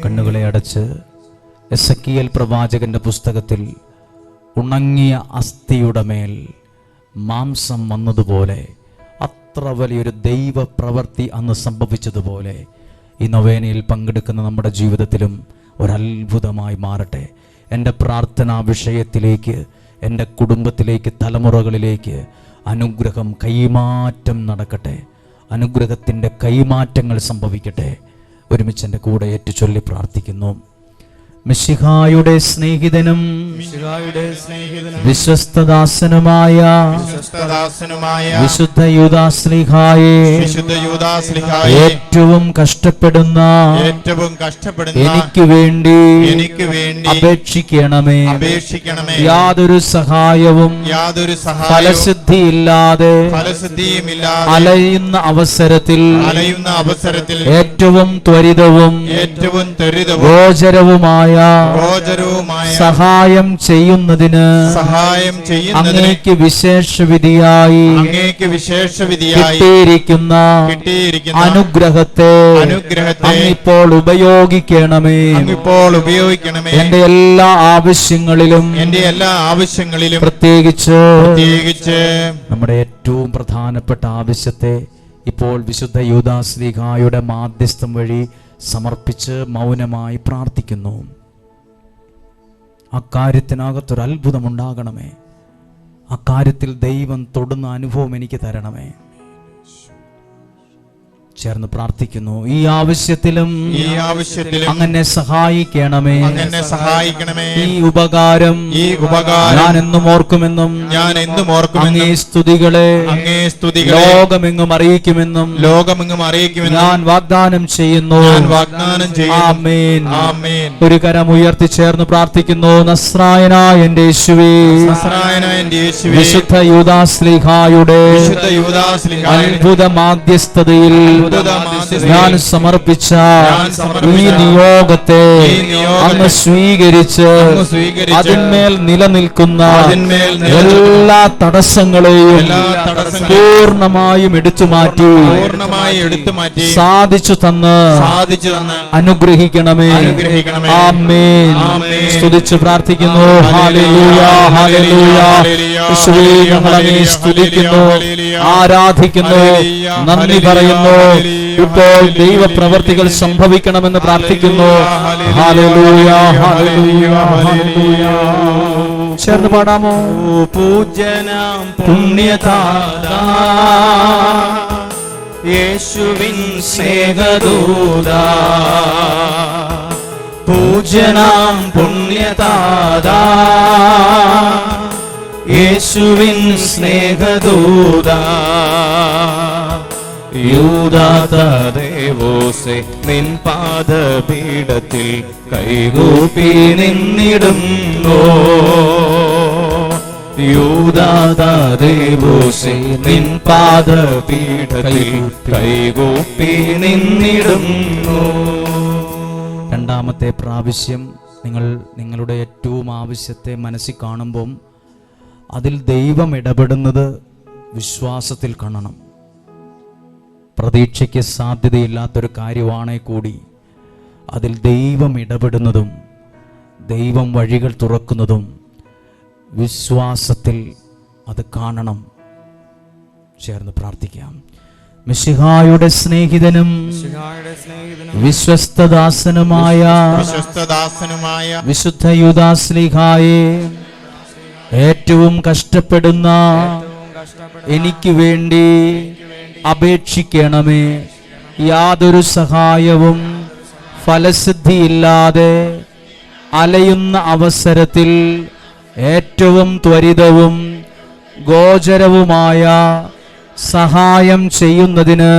കണ്ണുകളെ അടച്ച് എസെക്കിയേൽ പ്രവാചകന്റെ പുസ്തകത്തിൽ ഉണങ്ങിയ അസ്ഥിയുടെ മേൽ മാംസം വന്നതുപോലെ, അത്ര വലിയൊരു ദൈവ പ്രവൃത്തി അന്ന് സംഭവിച്ചതുപോലെ ഈ നൊവേനയിൽ പങ്കെടുക്കുന്ന നമ്മുടെ ജീവിതത്തിലും ഒരത്ഭുതമായി മാറട്ടെ. എൻ്റെ പ്രാർത്ഥനാ വിഷയത്തിലേക്ക്, എൻ്റെ കുടുംബത്തിലേക്ക്, തലമുറകളിലേക്ക് അനുഗ്രഹം കൈമാറ്റം നടക്കട്ടെ. അനുഗ്രഹത്തിൻ്റെ കൈമാറ്റങ്ങൾ സംഭവിക്കട്ടെ. ഒരുമിച്ച് എൻ്റെ കൂടെ ഏറ്റുചൊല്ലി പ്രാർത്ഥിക്കുന്നു. മിശിഹായുടെ സ്നേഹിതനും വിശ്വസ്തദാസനുമായ വിശുദ്ധ യൂദാശ്ലീഹായെ, ഏറ്റവും കഷ്ടപ്പെടുന്ന എനിക്ക് വേണ്ടി അപേക്ഷിക്കണമേ. യാതൊരു സഹായവും ഫലസിദ്ധിയില്ലാതെ അലയുന്ന അവസരത്തിൽ ഏറ്റവും ത്വരിതവും ഗോചരവുമായ സഹായം ചെയ്യുന്നതിന് അങ്ങേക്ക് വിശേഷവിധിയായി കിട്ടിയിരിക്കുന്ന അനുഗ്രഹത്തെ ഇപ്പോൾ ഉപയോഗിക്കണമേ. എന്റെ എല്ലാ ആവശ്യങ്ങളിലും പ്രത്യേകിച്ച് നമ്മുടെ ഏറ്റവും പ്രധാനപ്പെട്ട ആവശ്യത്തെ ഇപ്പോൾ വിശുദ്ധ യൂദാശ്ലീഹായുടെ മാധ്യസ്ഥം വഴി സമർപ്പിച്ച് മൗനമായി പ്രാർത്ഥിക്കുന്നു. അക്കാര്യത്തിനകത്തൊരു അത്ഭുതമുണ്ടാകണമേ. അക്കാര്യത്തിൽ ദൈവം തൊടുന്ന അനുഭവം എനിക്ക് തരണമേ. ചേർന്ന് പ്രാർത്ഥിക്കുന്നു. ഈ ആവശ്യത്തിലും അങ്ങനെ സഹായിക്കണമേ. ഈ ഉപകാരം ഞാൻ എന്നും ഓർക്കുമെന്നും അങ്ങേ സ്തുതികളെ ലോകമെങ്ങും അറിയിക്കുമെന്നും ഞാൻ വാഗ്ദാനം ചെയ്യുന്നു. ആമേൻ. ഒരു കരം ഉയർത്തി ചേർന്ന് പ്രാർത്ഥിക്കുന്നു. നസ്രായനായ എൻ്റെ യേശുവേ, വിശുദ്ധ യൂദാശ്ലീഹായുടെ അത്ഭുത മാധ്യസ്ഥതയിൽ ഞാൻ സമർപ്പിച്ച ഈ നിയോഗത്തെ അങ്ങ് സ്വീകരിച്ച് അതിന്മേൽ നിലനിൽക്കുന്ന എല്ലാ തടസ്സങ്ങളെയും പൂർണ്ണമായും എടുത്തുമാറ്റി സാധിച്ചു തന്ന് അനുഗ്രഹിക്കണമേ. ആമേൻ. സ്തുതിച്ച് പ്രാർത്ഥിക്കുന്നു. Hallelujah, hallelujah. യേശുവേ, ഞങ്ങൾ അങ്ങയെ സ്തുതിക്കുന്നു, ആരാധിക്കുന്നു, നന്ദി പറയുന്നു. ഇപ്പോൾ ദൈവപ്രവർത്തികൾ സംഭവിക്കണമെന്ന് പ്രാർത്ഥിക്കുന്നു. Hallelujah, hallelujah, hallelujah. ചേർന്ന് പാടാമോ? പൂജ്യനാം പുണ്യതാതാ യേശുവിൻ സ്നേഹദൂതാ, പൂജ്യനാം പുണ്യതാതാ യേശുവിൻ സ്നേഹദൂതാ, യൂദാദേവോസേ നിൻ പാദപീഠത്തിൽ കൈകൂപ്പി നിന്നിടുന്നു. യൂദാദേവോസേ നിൻ പാദപീഠത്തിൽ കൈകൂപ്പി നിന്നിടുന്നു. രണ്ടാമത്തെ പ്രാവശ്യം നിങ്ങൾ നിങ്ങളുടെ ഏറ്റവും ആവശ്യത്തെ മനസ്സിൽ കാണുമ്പം അതിൽ ദൈവം ഇടപെടുന്നത് വിശ്വാസത്തിൽ കാണണം. പ്രതീക്ഷയ്ക്ക് സാധ്യതയില്ലാത്തൊരു കാര്യമാണേ കൂടി അതിൽ ദൈവം ഇടപെടുന്നതും ദൈവം വഴികൾ തുറക്കുന്നതും വിശ്വാസത്തിൽ അത് കാണണം. ചേർന്ന് പ്രാർത്ഥിക്കാം. മിശിഹായുടെ സ്നേഹിതനും വിശ്വസ്തദാസനുമായ വിശുദ്ധ യൂദാശ്ലീഹായെ, ഏറ്റവും കഷ്ടപ്പെടുന്ന എനിക്ക് വേണ്ടി അപേക്ഷിക്കണമേ. യാതൊരു സഹായവും ഫലസിദ്ധിയില്ലാതെ അലയുന്ന അവസരത്തിൽ ഏറ്റവും ത്വരിതവും ഗോചരവുമായ സഹായം ചെയ്യുന്നതിന്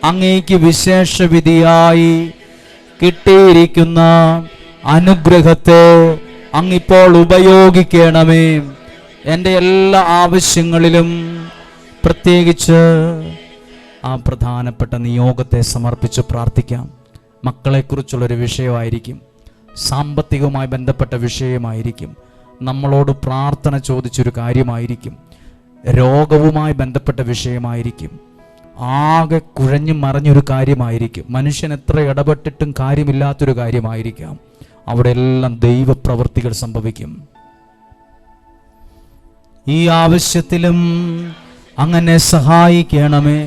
അങ്ങേക്ക് വിശേഷവിധിയായി കിട്ടിയിരിക്കുന്ന അനുഗ്രഹത്തെ അങ്ങിപ്പോൾ ഉപയോഗിക്കണമേ. എൻ്റെ എല്ലാ ആവശ്യങ്ങളിലും പ്രത്യേകിച്ച് ആ പ്രധാനപ്പെട്ട നിയോഗത്തെ സമർപ്പിച്ച് പ്രാർത്ഥിക്കാം. മക്കളെക്കുറിച്ചുള്ളൊരു വിഷയമായിരിക്കും, സാമ്പത്തികവുമായി ബന്ധപ്പെട്ട വിഷയമായിരിക്കും, നമ്മളോട് പ്രാർത്ഥന ചോദിച്ചൊരു കാര്യമായിരിക്കും, രോഗവുമായി ബന്ധപ്പെട്ട വിഷയമായിരിക്കും, ആകെ കുഴഞ്ഞു മറിഞ്ഞൊരു കാര്യമായിരിക്കും. മനുഷ്യൻ എത്ര ഇടപെട്ടിട്ടും കാര്യമില്ലാത്തൊരു കാര്യമായിരിക്കാം. അവിടെ എല്ലാം ദൈവപ്രവൃത്തികൾ സംഭവിക്കും. ഈ ആവശ്യത്തിലും അങ്ങനെ സഹായിക്കണമേ.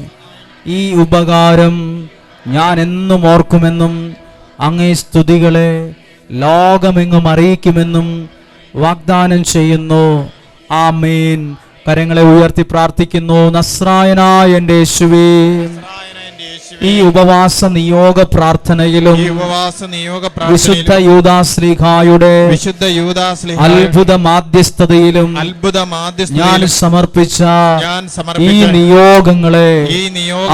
ഈ ഉപകാരം ഞാൻ എന്നും ഓർക്കുമെന്നും അങ്ങേ സ്തുതികളെ ലോകമെങ്ങും അറിയിക്കുമെന്നും വാഗ്ദാനം ചെയ്യുന്നു. ആമേൻ. കരങ്ങളെ ഉയർത്തി പ്രാർത്ഥിക്കുന്നു. നസ്രായനായ എൻ്റെ യേശുവേ, ഈ ഉപവാസ നിയോഗ പ്രാർത്ഥനയിലും വിശുദ്ധ യൂദാശ്ലീഹായുടെ അത്ഭുത മാധ്യസ്ഥതയിലും ഞാൻ സമർപ്പിച്ച ഈ നിയോഗങ്ങളെ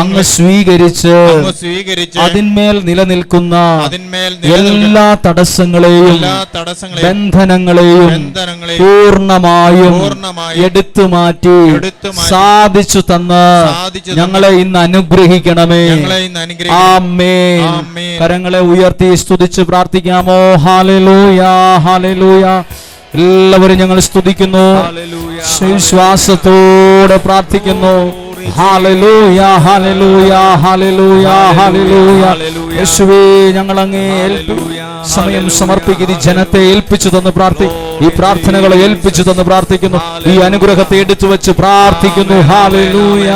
അങ്ങ് സ്വീകരിച്ച് അതിന്മേൽ നിലനിൽക്കുന്ന എല്ലാ തടസ്സങ്ങളെയും ബന്ധനങ്ങളെയും പൂർണ്ണമായും എടുത്തുമാറ്റി സാധിച്ചു തന്ന് ഞങ്ങളെ ഇന്ന് അനുഗ്രഹിക്കണമേ. ആമേൻ. കരങ്ങളെ ഉയർത്തി സ്തുതിച്ച് പ്രാർത്ഥിക്കാമോ? Hallelujah, hallelujah. എല്ലാവരും ഞങ്ങൾ സ്തുതിക്കുന്നു, വിശ്വാസത്തോടെ പ്രാർത്ഥിക്കുന്നു. Hallelujah, hallelujah, hallelujah, hallelujah. യേശുവേ, ഞങ്ങൾ അങ്ങേ സമയം സമർപ്പിക്കുന്ന ജനത്തെ ഏൽപ്പിച്ചു തന്ന് ഈ പ്രാർത്ഥനകളെ ഏൽപ്പിച്ചു തന്ന് പ്രാർത്ഥിക്കുന്നു. ഈ അനുഗ്രഹത്തെ എടുത്തു വെച്ച് പ്രാർത്ഥിക്കുന്നു. ഹല്ലേലൂയ.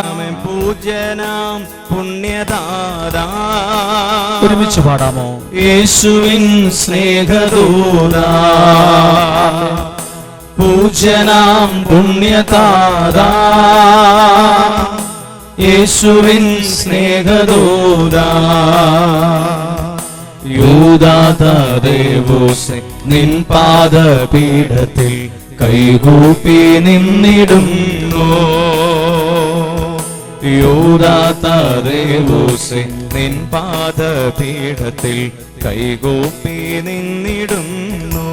പൂജ്യനാം പുണ്യദാതാ, ഒരുമിച്ച് പാടാമോ? യേശുവിൻ സ്നേഹദൂതാ, പൂജ്യനാം പുണ്യദാതാ, യേശുവിൻ സ്നേഹദൂതാ, യൂദാതദേവോസേ നിൻ പാദപീഠത്തിൽ കൈകൂപ്പി നിന്നിടുന്നു. യൂദാതദേവോസേ നിൻ പാദപീഠത്തിൽ കൈകൂപ്പി നിന്നിടുന്നു.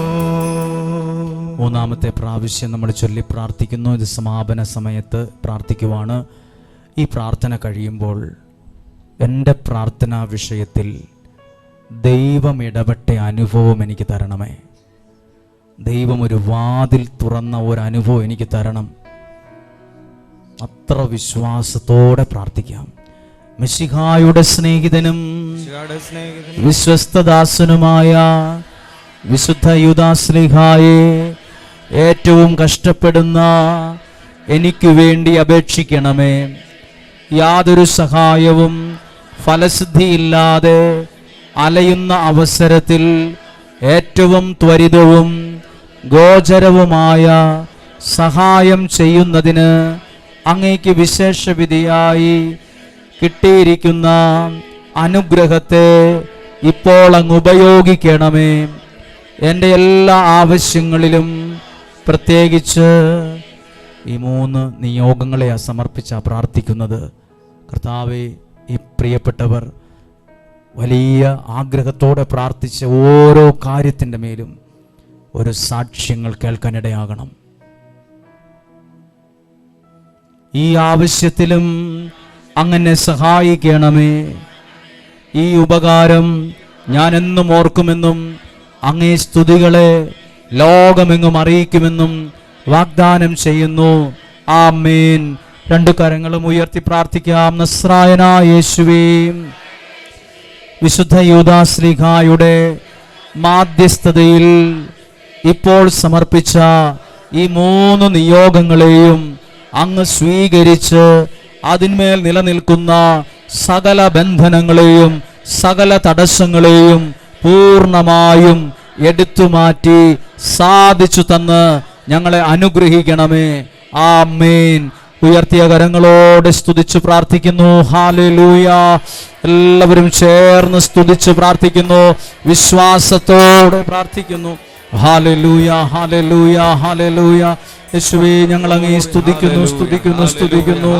മൂന്നാമത്തെ പ്രാവശ്യം നമ്മൾ ചൊല്ലി പ്രാർത്ഥിക്കുന്നു. ഇത് സമാപന സമയത്ത് പ്രാർത്ഥിക്കുവാണ്. ഈ പ്രാർത്ഥന കഴിയുമ്പോൾ എൻ്റെ പ്രാർത്ഥനാ വിഷയത്തിൽ ദൈവം ഇടപെട്ട അനുഭവം എനിക്ക് തരണമേ. ദൈവം ഒരു വാതിൽ തുറന്ന ഒരു അനുഭവം എനിക്ക് തരണം. അത്ര വിശ്വാസത്തോടെ പ്രാർത്ഥിക്കാം. മിശിഹായുടെ സ്നേഹിതനും വിശ്വസ്തദാസനുമായ വിശുദ്ധ യൂദാശ്ലീഹായെ ഏറ്റവും കഷ്ടപ്പെടുന്ന എനിക്ക് വേണ്ടി അപേക്ഷിക്കണമേ. യാതൊരു സഹായവും ഫലസിദ്ധിയില്ലാതെ അലയുന്ന അവസരത്തിൽ ഏറ്റവും ത്വരിതവും ഗോചരവുമായ സഹായം ചെയ്യുന്നതിന് അങ്ങേക്ക് വിശേഷവിധിയായി കിട്ടിയിരിക്കുന്ന അനുഗ്രഹത്തെ ഇപ്പോൾ അങ്ങ് ഉപയോഗിക്കണമേ. എൻ്റെ എല്ലാ ആവശ്യങ്ങളിലും പ്രത്യേകിച്ച് ഈ 3 നിയോഗങ്ങളെ സമർപ്പിച്ച പ്രാർത്ഥിക്കുന്നത്. കർത്താവേ, ഈ പ്രിയപ്പെട്ടവർ വലിയ ആഗ്രഹത്തോടെ പ്രാർത്ഥിച്ച ഓരോ കാര്യത്തിൻ്റെ മേലും ഒരു സാക്ഷ്യങ്ങൾ കേൾക്കാനിടയാകണം. ഈ ആവശ്യത്തിലും അങ്ങനെ സഹായിക്കണമേ. ഈ ഉപകാരം ഞാൻ എന്നും ഓർക്കുമെന്നും അങ്ങേ സ്തുതികളെ ലോകമെങ്ങും അറിയിക്കുമെന്നും വാഗ്ദാനം ചെയ്യുന്നു. ആമേൻ. 2 കരങ്ങളും ഉയർത്തി പ്രാർത്ഥിക്കാം. നസ്രായനായ യേശുവേ, വിശുദ്ധ യൂദാശ്ലീഹായുടെ മാധ്യസ്ഥതയിൽ ഇപ്പോൾ സമർപ്പിച്ച ഈ 3 നിയോഗങ്ങളെയും അങ്ങ് സ്വീകരിച്ച് അതിന്മേൽ നിലനിൽക്കുന്ന സകല ബന്ധനങ്ങളെയും സകല തടസ്സങ്ങളെയും പൂർണ്ണമായും എടുത്തുമാറ്റി സാധിച്ചു തന്ന് ഞങ്ങളെ അനുഗ്രഹിക്കണമേ. ആമേൻ. ഉയർത്തിയ കരങ്ങളോടെ സ്തുതിച്ച് പ്രാർത്ഥിക്കുന്നു. ഹല്ലേലൂയ. എല്ലാവരും ചേർന്ന് സ്തുതിച്ച് പ്രാർത്ഥിക്കുന്നു, വിശ്വാസത്തോടെ പ്രാർത്ഥിക്കുന്നു. Hallelujah, hallelujah, hallelujah. യേശുവേ, ഞങ്ങൾ അങ്ങേ സ്തുതിക്കുന്നു, സ്തുതിക്കുന്നു, സ്തുതിക്കുന്നു.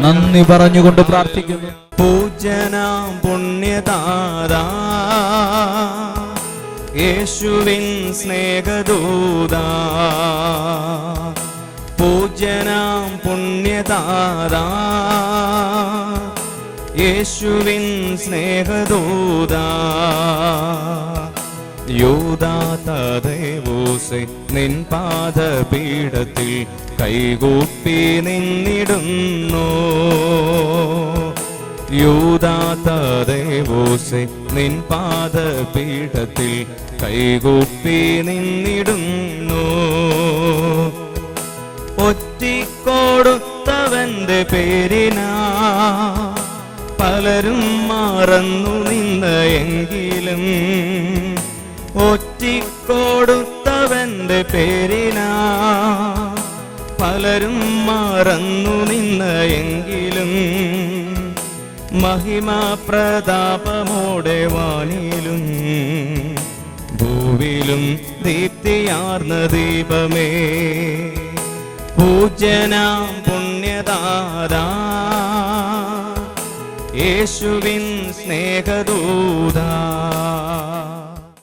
നന്ദി പറഞ്ഞുകൊണ്ട് പ്രാർത്ഥിക്കുന്നു. പൂജ്യനാം പുണ്യദാതാ, യേശുവിൻ സ്നേഹദൂതാ, പൂജ്യനാം പുണ്യദാതാ, യേശുവിൻ സ്നേഹദൂതാ, യൂദാതദേവോസേ നിൻ പാദപീഠത്തിൽ കൈകൂപ്പി നിന്നിടുന്നു. യൂദാതദേവോസേ നിൻ പാദപീഠത്തിൽ കൈകൂപ്പി നിന്നിടുന്നു. ഒറ്റിക്കൊടുത്തവന്റെ പേരിനാ പലരും മറന്നു നിന്ന് എങ്കിലും, ഒറ്റിക്കൊടുത്തവന്റെ പേരിനാ പലരും മറന്നു നിന്ന് എങ്കിലും, മഹിമ പ്രതാപമോടെ വാനിലും ഭൂവിലും ദീപ്തിയാർന്ന ദീപമേ, പൂജ്യനാം പുണ്യദാതാ യേശുവിൻ സ്നേഹദൂതാ.